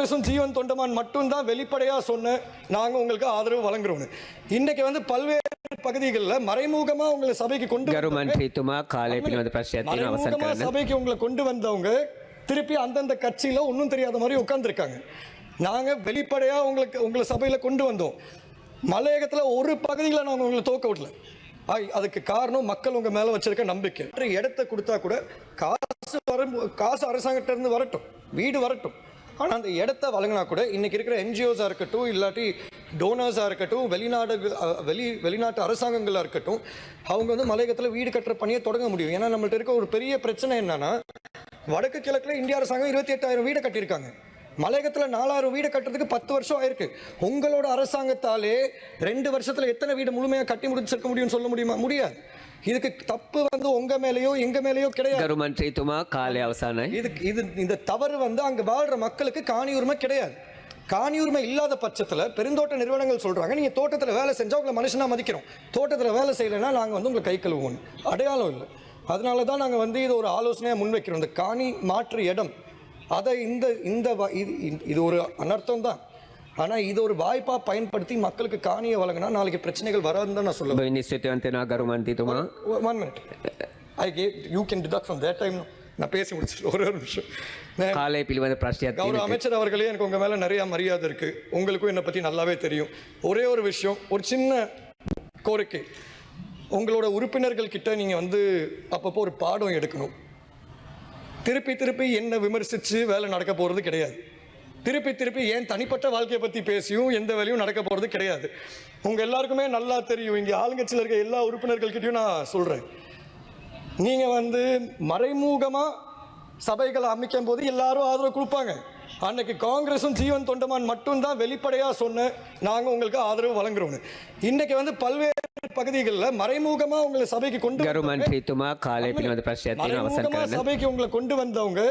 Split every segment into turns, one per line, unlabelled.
காங்கிரஸும் ஜீவன் தொண்டமான் மட்டும்தான் வெளிப்படையா சொன்ன நாங்க உங்களுக்கு ஆதரவு வழங்குறோம். இன்னைக்கு வந்து பல்வேறு பகுதிகளில் மறைமுகமா உங்களை சபைக்கு கொண்டு சபைக்கு உங்களை கொண்டு வந்தவங்க திருப்பி அந்தந்த கட்சியில ஒன்றும் தெரியாத மாதிரி உட்கார்ந்துருக்காங்க. நாங்க வெளிப்படையா உங்களை சபையில கொண்டு வந்தோம். மலையகத்துல ஒரு பகுதியில் நாங்கள் உங்களை தோக்க விடல. அதுக்கு காரணம் மக்கள் உங்க மேல வச்சிருக்க நம்பிக்கை. இடத்தை கொடுத்தா கூட காசு அரசாங்கத்திட்ட இருந்து வரட்டும், வீடு வரட்டும். ஆனா அந்த இடத்த வழங்கினா கூட இன்னைக்கு இருக்கிற என்ஜிஓஸா இருக்கட்டும், இல்லாட்டி டோனர்ஸா இருக்கட்டும், வெளிநாட்டு அரசாங்கங்களா இருக்கட்டும், அவங்க வந்து மலையகத்துல வீடு கட்டுற பணியை தொடங்க முடியும். ஏன்னா நம்மள்ட்ட இருக்க ஒரு பெரிய பிரச்சனை என்னன்னா, வடக்கு கிழக்குல இந்திய அரசாங்கம் 28,000 வீடு கட்டியிருக்காங்க. மலையகத்துல 4,000 வீடு கட்டுறதுக்கு 10 வருஷம் ஆயிருக்கு. உங்களோட அரசாங்கத்தாலே 2 வருஷத்துல எத்தனை வீடு முழுமையா கட்டி முடிச்சிருக்க முடியும்னு சொல்ல முடியுமா? முடியாது. இதுக்கு தப்பு வந்து உங்க மேலேயோ எங்க மேலேயோ கிடையாது. இந்த தவறு வந்து அங்க வாழ்ற மக்களுக்கு காணி உரிமை கிடையாது. காணி உரிமை இல்லாத பட்சத்துல பெருந்தோட்ட நிறுவனங்கள் சொல்றாங்க, நீங்க தோட்டத்துல வேலை செஞ்சா உங்களை மனுஷனா மதிக்கிறோம், தோட்டத்துல வேலை செய்யலைன்னா நாங்க வந்து உங்களை கை கழுவுவோம். அடையாளம் இல்லை. அதனாலதான் நாங்க வந்து இது ஒரு ஆலோசனையா முன்வைக்கிறோம். இந்த காணி மாற்று இடம் அதை இது ஒரு அனர்த்தம் தான். ஆனா இது ஒரு வாய்ப்பா பயன்படுத்தி மக்களுக்கு காணியை வழங்கினா நாளைக்கு பிரச்சனைகள் வராதுன்னு தான் நான் சொல்லுவேன். நான் பேசி முடிச்சு ஒரு நிமிஷம். கௌரவ அமைச்சர் அவர்களே, எனக்கு உங்க மேல நிறைய மரியாதை இருக்கு, உங்களுக்கும் என்னை பத்தி நல்லாவே தெரியும். ஒரே ஒரு விஷயம், ஒரு சின்ன கோரிக்கை, உங்களோட உறுப்பினர்கள் கிட்ட நீங்க வந்து அப்பப்போ ஒரு பாடம் எடுக்கணும். திருப்பி என்ன விமர்சிச்சு வேலை நடக்க போறது கிடையாது. திருப்பி ஏன் தனிப்பட்ட வாழ்க்கையை பத்தி பேசியும் எந்த வேலையும் நடக்க போறது கிடையாது. உங்க எல்லாருக்குமே நல்லா தெரியும், இங்க ஆளுங்கட்சியில் இருக்க எல்லா உறுப்பினர்கள் கிட்டையும் நான் சொல்றேன், நீங்க வந்து மறைமுகமா சபைகளை அமைக்கும் போது எல்லாரும் ஆதரவு கொடுப்பாங்க. அன்னைக்கு காங்கிரஸும் ஜீவன் தொண்டமான் மட்டும்தான் வெளிப்படையா சொன்ன நாங்க உங்களுக்கு ஆதரவு வழங்குறோம். இன்னைக்கு வந்து பல்வேறு பகுதிகளில் மறைமுகமா உங்களை சபைக்கு கொண்டு சபைக்கு உங்களை கொண்டு வந்தவங்க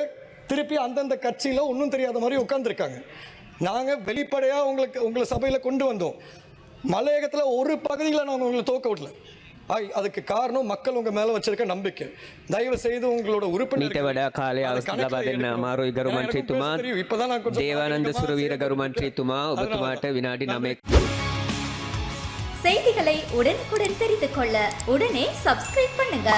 திருப்பி அந்தந்த கட்சியில ஒன்றும் தெரியாத மாதிரி உட்கார்ந்துருக்காங்க. நாங்க வெளிப்படையா உங்களை சபையில கொண்டு வந்தோம். மலையகத்துல ஒரு பகுதியில் நாங்கள் உங்களை தோக்க விடல. அதுக்கு காரணம் மக்கள் உங்க மேல வச்சிருக்க நம்பிக்கை. தயவு செய்து உங்களோட உறுப்பினர்
செய்திகளை உடனுக்குடன் தெரிந்து கொள்ள உடனே சப்ஸ்கிரைப் பண்ணுங்க.